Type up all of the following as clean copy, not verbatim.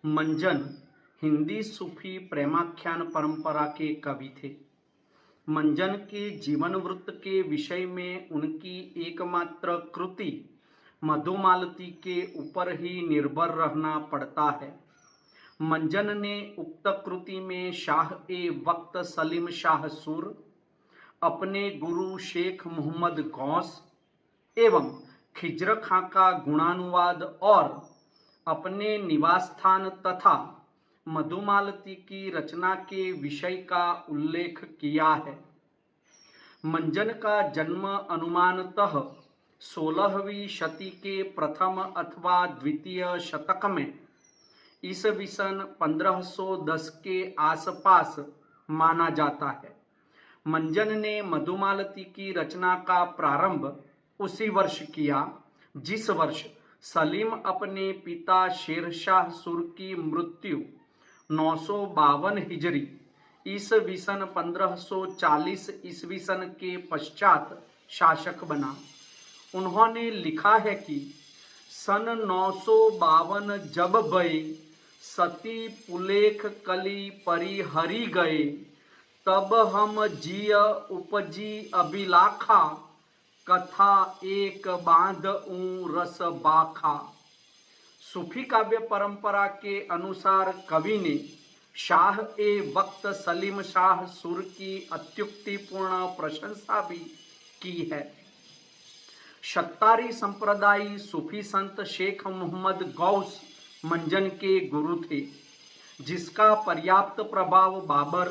मंजन हिंदी सूफी प्रेमाख्यान परंपरा के कवि थे। मंजन के जीवन वृत्त के विषय में उनकी एकमात्र कृति मधुमालती के ऊपर ही निर्भर रहना पड़ता है। मंजन ने उक्त कृति में शाह ए वक्त सलीम शाह सूर, अपने गुरु शेख मोहम्मद गौस एवं खिज्र खां का गुणानुवाद और अपने निवास स्थान तथा मधुमालती की रचना के विषय का उल्लेख किया है। मंजन का जन्म अनुमानतः 16वीं शती के प्रथम अथवा द्वितीय शतक में ईसवी सन 1510 के आसपास माना जाता है। मंजन ने मधुमालती की रचना का प्रारंभ उसी वर्ष किया जिस वर्ष सलीम अपने पिता शेरशाह सूर की मृत्यु 952 हिजरी ईसवी सन 1540 ईस्वी सन के पश्चात शासक बना। उन्होंने लिखा है कि सन 952 जब भय सती पुलेख कली परिहरी गए, तब हम जिय उपजी अभिलाखा, कथा एक बांध रस बाखा। सूफी काव्य परंपरा के अनुसार कवि ने शाह ए वक्त सलीम शाह सूर की अत्युक्तिपूर्ण प्रशंसा भी की है। शत्तारी संप्रदायी सूफी संत शेख मोहम्मद गौस मंजन के गुरु थे, जिसका पर्याप्त प्रभाव बाबर,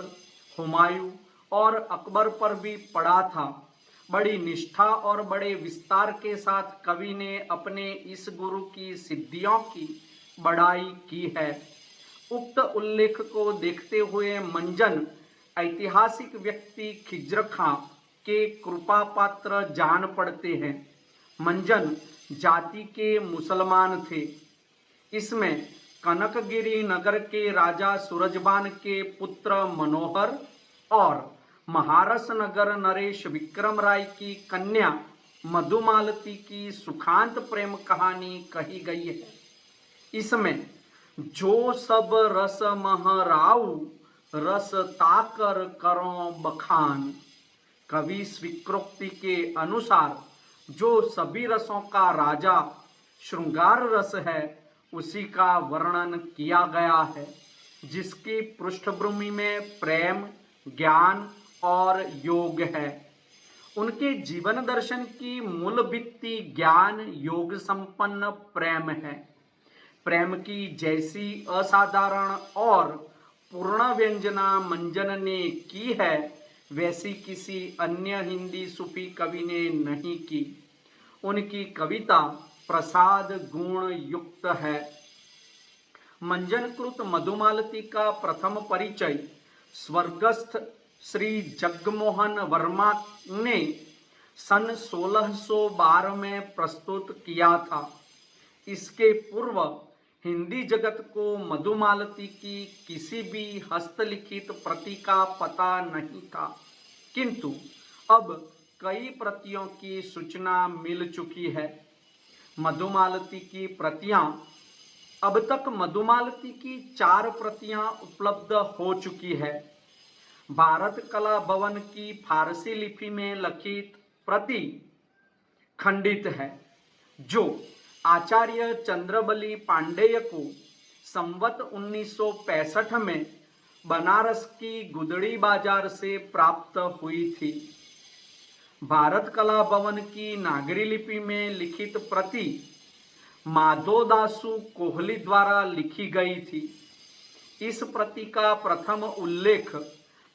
हुमायूं और अकबर पर भी पड़ा था। बड़ी निष्ठा और बड़े विस्तार के साथ कवि ने अपने इस गुरु की सिद्धियों की बड़ाई की है। उक्त उल्लेख को देखते हुए मंजन ऐतिहासिक व्यक्ति खिज्र खां के कृपा पात्र जान पड़ते हैं। मंजन जाति के मुसलमान थे। इसमें कनकगिरी नगर के राजा सूरजबान के पुत्र मनोहर और महारस नगर नरेश विक्रम राय की कन्या मधुमालती की सुखांत प्रेम कहानी कही गई है। इसमें जो सब रस महराऊ, रस ताकर करो बखान। कवि स्वीकृति के अनुसार जो सभी रसों का राजा श्रृंगार रस है, उसी का वर्णन किया गया है, जिसकी पृष्ठभूमि में प्रेम, ज्ञान और योग है। उनके जीवन दर्शन की मूल भित्ति ज्ञान योग संपन्न प्रेम है। प्रेम की जैसी असाधारण और पूर्ण व्यंजना मंजन ने की है, वैसी किसी अन्य हिंदी सूफी कवि ने नहीं की। उनकी कविता प्रसाद गुण युक्त है। मंजनकृत मधुमालती का प्रथम परिचय स्वर्गस्थ श्री जगमोहन वर्मा ने सन 1612 में प्रस्तुत किया था। इसके पूर्व हिंदी जगत को मधुमालती की किसी भी हस्तलिखित प्रति का पता नहीं था, किंतु अब कई प्रतियों की सूचना मिल चुकी है। मधुमालती की प्रतियां अब तक मधुमालती की 4 प्रतियां उपलब्ध हो चुकी है। भारत कला भवन की फारसी लिपि में लिखित प्रति खंडित है, जो आचार्य चंद्रबली पांडेय को संवत 1965 में बनारस की गुदड़ी बाजार से प्राप्त हुई थी। भारत कला भवन की नागरी लिपि में लिखित प्रति माधोदासु कोहली द्वारा लिखी गई थी। इस प्रति का प्रथम उल्लेख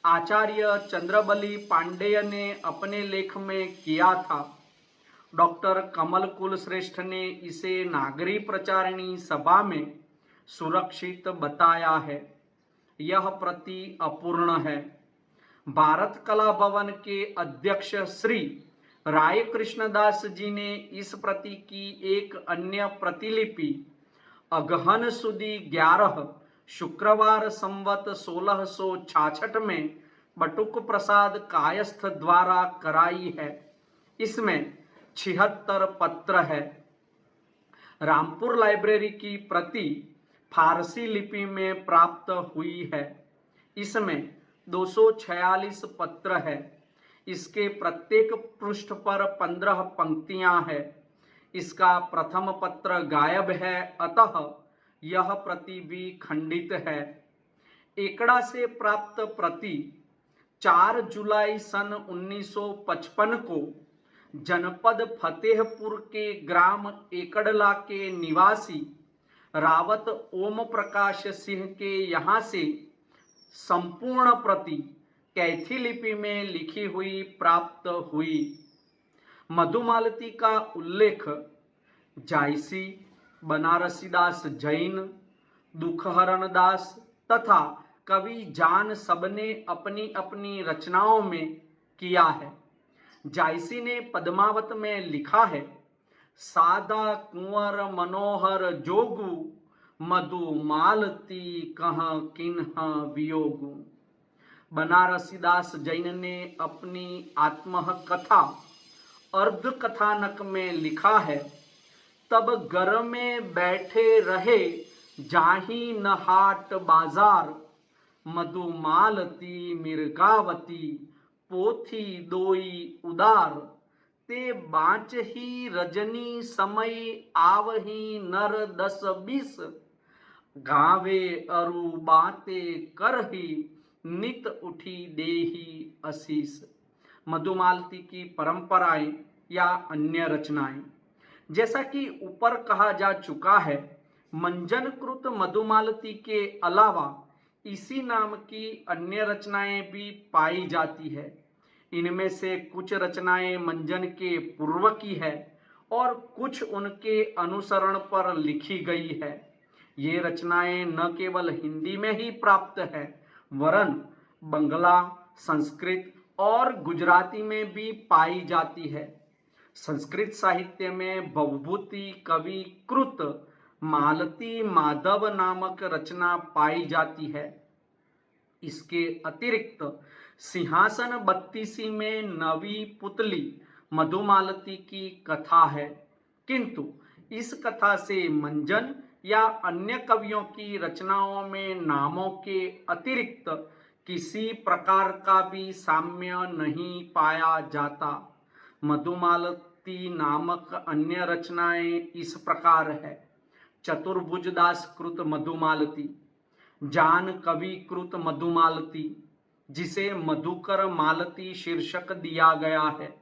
आचार्य चंद्रबली पांडेय ने अपने लेख में किया था। डॉक्टर कमल कुलश्रेष्ठ ने इसे नागरी प्रचारिणी सभा में सुरक्षित बताया है। यह प्रति अपूर्ण है। भारत कला भवन के अध्यक्ष श्री राय कृष्णदास जी ने इस प्रति की एक अन्य प्रतिलिपि अगहन सुदी 11 शुक्रवार संवत 1666 में बटुक प्रसाद कायस्थ द्वारा कराई है। इसमें 76 पत्र है। रामपुर लाइब्रेरी की प्रति फारसी लिपि में प्राप्त हुई है। इसमें 246 पत्र है। इसके प्रत्येक पृष्ठ पर 15 पंक्तियां हैं। इसका प्रथम पत्र गायब है, अतः यह प्रति भी खंडित है। एकड़ा से प्राप्त प्रति 4 जुलाई सन 1955 को जनपद फतेहपुर के ग्राम एकड़ला के निवासी रावत ओम प्रकाश सिंह के यहाँ से संपूर्ण प्रति कैथी लिपि में लिखी हुई प्राप्त हुई। मधुमालती का उल्लेख जायसी, बनारसीदास जैन, दुखहरण दास तथा कवि जान सबने अपनी अपनी रचनाओं में किया है। जायसी ने पद्मावत में लिखा है, सादा कुंवर मनोहर जोगु, मधु मालती कह किन्ह वियोगु। बनारसीदास जैन ने अपनी आत्मकथा अर्ध कथानक में लिखा है, तब घर में बैठे रहे जाही न हाट बाजार, मधुमालती मिर्गावती पोथी दोई उदार, ते बाँच ही रजनी समय आवही नर 10-20, गावे अरु बाते करही नित उठी देही आशीष। मधुमालती की परंपराएं या अन्य रचनाएं, जैसा कि ऊपर कहा जा चुका है, मंजनकृत मधुमालती के अलावा इसी नाम की अन्य रचनाएं भी पाई जाती है। इनमें से कुछ रचनाएं मंजन के पूर्व की है और कुछ उनके अनुसरण पर लिखी गई है। ये रचनाएं न केवल हिंदी में ही प्राप्त है, वरन बंगला, संस्कृत और गुजराती में भी पाई जाती है। संस्कृत साहित्य में भवभूति कवि कृत मालती माधव नामक रचना पाई जाती है। इसके अतिरिक्त सिंहासन बत्तीसी में नवी पुतली मधुमालती की कथा है, किंतु इस कथा से मंजन या अन्य कवियों की रचनाओं में नामों के अतिरिक्त किसी प्रकार का भी साम्य नहीं पाया जाता। मधुमालती नामक अन्य रचनाएं इस प्रकार है, चतुर्भुजदास कृत मधुमालती, जान कवि कृत मधुमालती, जिसे मधुकर मालती शीर्षक दिया गया है,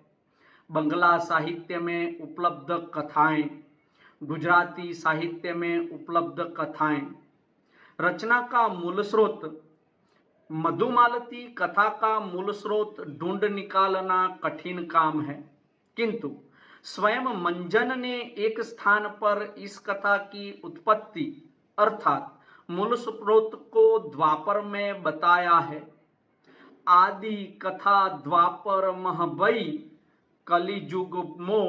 बंगला साहित्य में उपलब्ध कथाएं, गुजराती साहित्य में उपलब्ध कथाएं। रचना का मूल स्रोत, मधुमालती कथा का मूल स्रोत ढूंढ निकालना कठिन काम है, किंतु स्वयं मंजन ने एक स्थान पर इस कथा की उत्पत्ति अर्थात मूल स्रोत को द्वापर में बताया है। आदि कथा द्वापर महबई, कलिजुग मो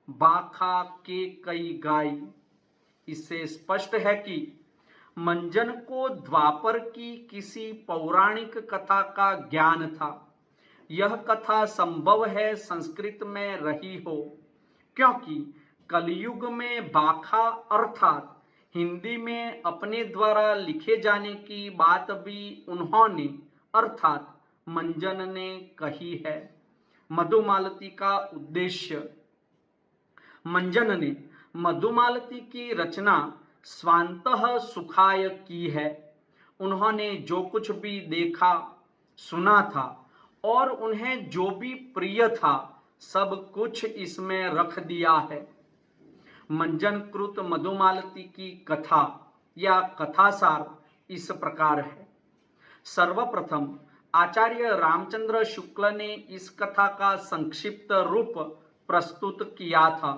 बाखा के कई गाई। इससे स्पष्ट है कि मंजन को द्वापर की किसी पौराणिक कथा का ज्ञान था। यह कथा संभव है संस्कृत में रही हो, क्योंकि कलयुग में बाखा अर्थात हिंदी में अपने द्वारा लिखे जाने की बात भी उन्होंने अर्थात मंजन ने कही है। मधुमालती का उद्देश्य, मंजन ने मधुमालती की रचना स्वांतः सुखाय की है। उन्होंने जो कुछ भी देखा सुना था और उन्हें जो भी प्रिय था सब कुछ इसमें रख दिया है। मंजनकृत मधुमालती की कथा या कथासार इस प्रकार है। सर्वप्रथम आचार्य रामचंद्र शुक्ल ने इस कथा का संक्षिप्त रूप प्रस्तुत किया था।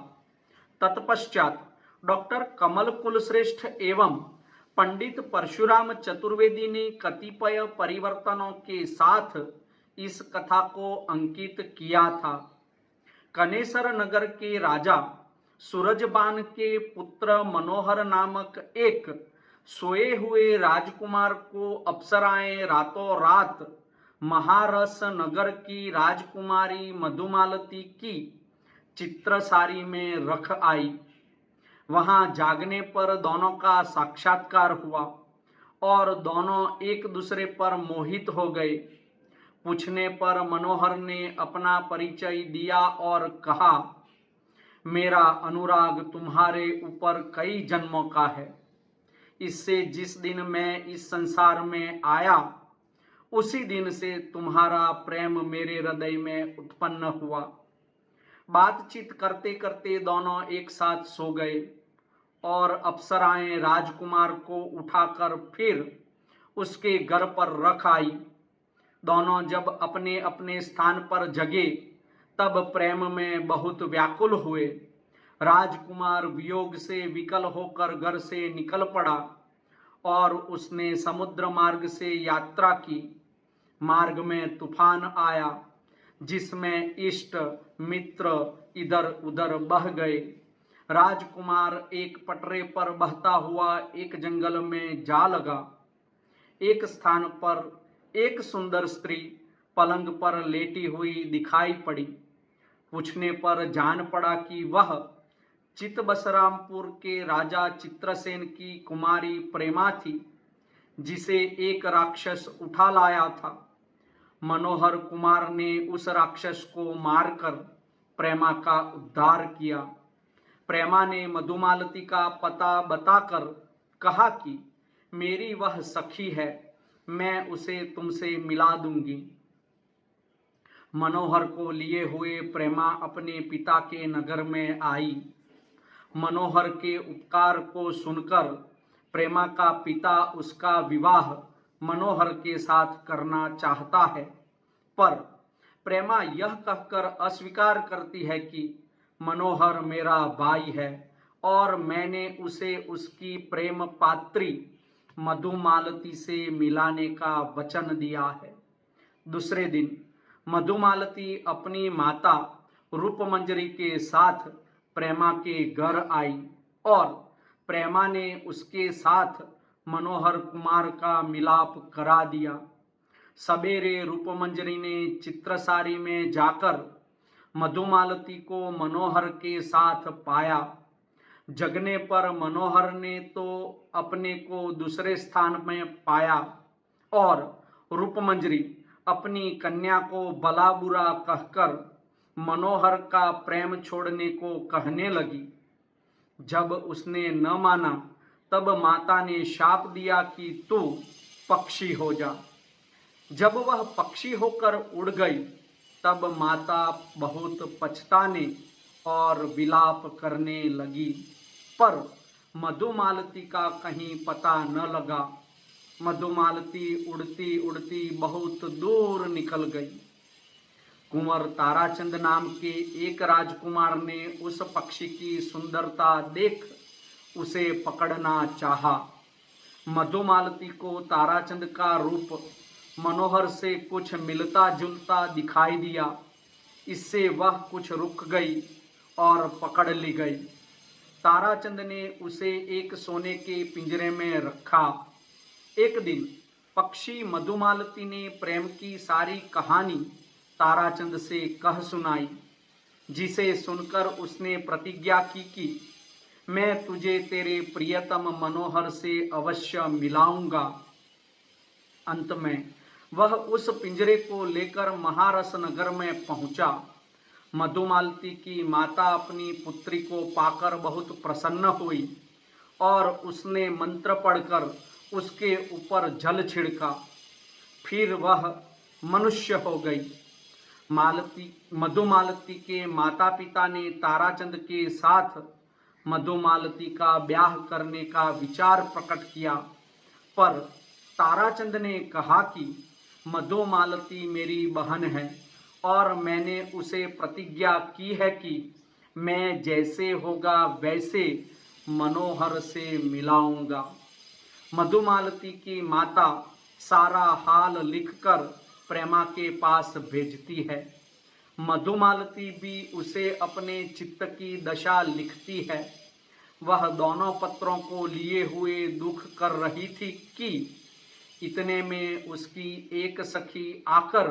तत्पश्चात डॉक्टर कमल कुलश्रेष्ठ एवं पंडित परशुराम चतुर्वेदी ने कतिपय परिवर्तनों के साथ इस कथा को अंकित किया था। कनेसर नगर के राजा सूरजबान के पुत्र मनोहर नामक एक सोए हुए राजकुमार को अप्सराएं रातों रात महारस नगर की राजकुमारी मधुमालती की चित्रसारी में रख आई। वहां जागने पर दोनों का साक्षात्कार हुआ और दोनों एक दूसरे पर मोहित हो गए। पूछने पर मनोहर ने अपना परिचय दिया और कहा, मेरा अनुराग तुम्हारे ऊपर कई जन्मों का है। इससे जिस दिन मैं इस संसार में आया उसी दिन से तुम्हारा प्रेम मेरे हृदय में उत्पन्न हुआ। बातचीत करते करते दोनों एक साथ सो गए और अप्सराएं राजकुमार को उठाकर फिर उसके घर पर रख आई। दोनों जब अपने अपने स्थान पर जगे तब प्रेम में बहुत व्याकुल हुए। राजकुमार वियोग से विकल होकर घर से निकल पड़ा और उसने समुद्र मार्ग से यात्रा की। मार्ग में तूफान आया जिसमें इष्ट मित्र इधर उधर बह गए। राजकुमार एक पटरे पर बहता हुआ एक जंगल में जा लगा। एक स्थान पर एक सुंदर स्त्री पलंग पर लेटी हुई दिखाई पड़ी। पूछने पर जान पड़ा कि वह चितबसरामपुर के राजा चित्रसेन की कुमारी प्रेमा थी, जिसे एक राक्षस उठा लाया था। मनोहर कुमार ने उस राक्षस को मारकर प्रेमा का उद्धार किया। प्रेमा ने मधुमालती का पता बताकर कहा कि मेरी वह सखी है, मैं उसे तुमसे मिला दूंगी। मनोहर को लिए हुए प्रेमा अपने पिता के नगर में आई। मनोहर के उपकार को सुनकर प्रेमा का पिता उसका विवाह मनोहर के साथ करना चाहता है, पर प्रेमा यह कहकर अस्वीकार करती है कि मनोहर मेरा भाई है और मैंने उसे उसकी प्रेम पात्री मधुमालती से मिलाने का वचन दिया है। दूसरे दिन मधुमालती अपनी माता रूपमंजरी के साथ प्रेमा के घर आई और प्रेमा ने उसके साथ मनोहर कुमार का मिलाप करा दिया। सवेरे रूपमंजरी ने चित्रसारी में जाकर मधुमालती को मनोहर के साथ पाया। जगने पर मनोहर ने तो अपने को दूसरे स्थान में पाया और रूपमंजरी अपनी कन्या को भला बुरा कहकर मनोहर का प्रेम छोड़ने को कहने लगी। जब उसने न माना तब माता ने शाप दिया कि तू पक्षी हो जा। जब वह पक्षी होकर उड़ गई तब माता बहुत पछताने और विलाप करने लगी, पर मधुमालती का कहीं पता न लगा। मधुमालती उड़ती उड़ती बहुत दूर निकल गई। कुंवर ताराचंद नाम के एक राजकुमार ने उस पक्षी की सुंदरता देख उसे पकड़ना चाहा। मधुमालती को ताराचंद का रूप मनोहर से कुछ मिलता जुलता दिखाई दिया। इससे वह कुछ रुक गई और पकड़ ली गई। ताराचंद ने उसे एक सोने के पिंजरे में रखा। एक दिन पक्षी मधुमालती ने प्रेम की सारी कहानी ताराचंद से कह सुनाई, जिसे सुनकर उसने प्रतिज्ञा की कि मैं तुझे तेरे प्रियतम मनोहर से अवश्य मिलाऊंगा। अंत में वह उस पिंजरे को लेकर महारस नगर में पहुंचा। मधुमालती की माता अपनी पुत्री को पाकर बहुत प्रसन्न हुई और उसने मंत्र पढ़कर उसके ऊपर जल छिड़का। फिर वह मनुष्य हो गई। मधुमालती के माता पिता ने ताराचंद के साथ मधुमालती का ब्याह करने का विचार प्रकट किया, पर ताराचंद ने कहा कि मधुमालती मेरी बहन है और मैंने उसे प्रतिज्ञा की है कि मैं जैसे होगा वैसे मनोहर से मिलाऊंगा। मधुमालती की माता सारा हाल लिखकर प्रेमा के पास भेजती है। मधुमालती भी उसे अपने चित्त की दशा लिखती है। वह दोनों पत्रों को लिए हुए दुख कर रही थी कि इतने में उसकी एक सखी आकर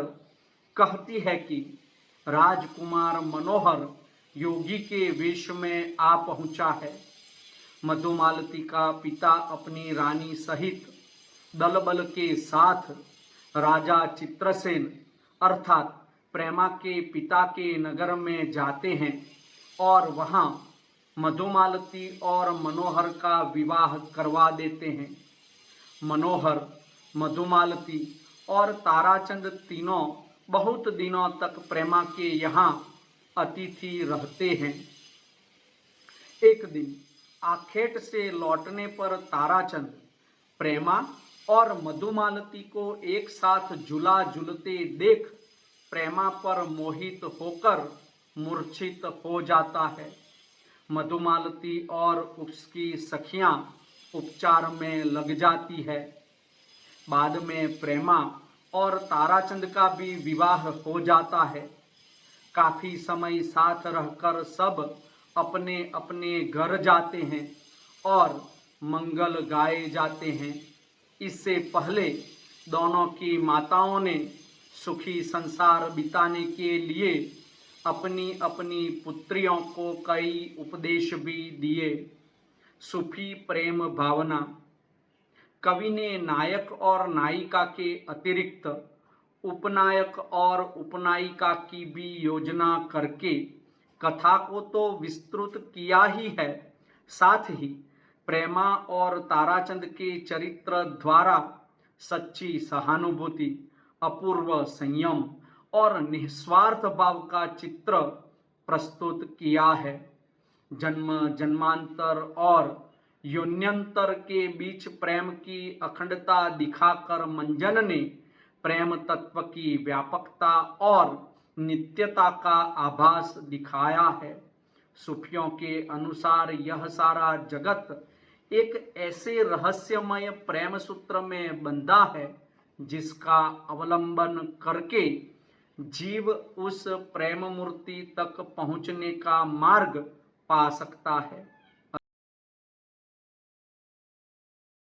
कहती है कि राजकुमार मनोहर योगी के वेश में आ पहुंचा है। मधुमालती का पिता अपनी रानी सहित दलबल के साथ राजा चित्रसेन अर्थात प्रेमा के पिता के नगर में जाते हैं और वहाँ मधुमालती और मनोहर का विवाह करवा देते हैं। मनोहर, मधुमालती और ताराचंद तीनों बहुत दिनों तक प्रेमा के यहाँ अतिथि रहते हैं। एक दिन आखेट से लौटने पर ताराचंद प्रेमा और मधुमालती को एक साथ झूला झूलते देख प्रेमा पर मोहित होकर मूर्छित हो जाता है। मधुमालती और उसकी सखियां उपचार में लग जाती है। बाद में प्रेमा और ताराचंद का भी विवाह हो जाता है। काफी समय साथ रहकर सब अपने अपने घर जाते हैं और मंगल गाए जाते हैं। इससे पहले दोनों की माताओं ने सुखी संसार बिताने के लिए अपनी अपनी पुत्रियों को कई उपदेश भी दिए। सूफी प्रेम भावना। कवि ने नायक और नायिका के अतिरिक्त उपनायक और उपनायिका की भी योजना करके कथा को तो विस्तृत किया ही है, साथ ही प्रेमा और ताराचंद के चरित्र द्वारा सच्ची सहानुभूति, अपूर्व संयम और निस्वार्थ भाव का चित्र प्रस्तुत किया है। जन्म जन्मांतर और योन्यंतर के बीच प्रेम की अखंडता दिखाकर मंजन ने प्रेम तत्व की व्यापकता और नित्यता का आभास दिखाया है। सूफियों के अनुसार यह सारा जगत एक ऐसे रहस्यमय प्रेम सूत्र में बंधा है जिसका अवलंबन करके जीव उस प्रेम मूर्ति तक पहुंचने का मार्ग पा सकता है।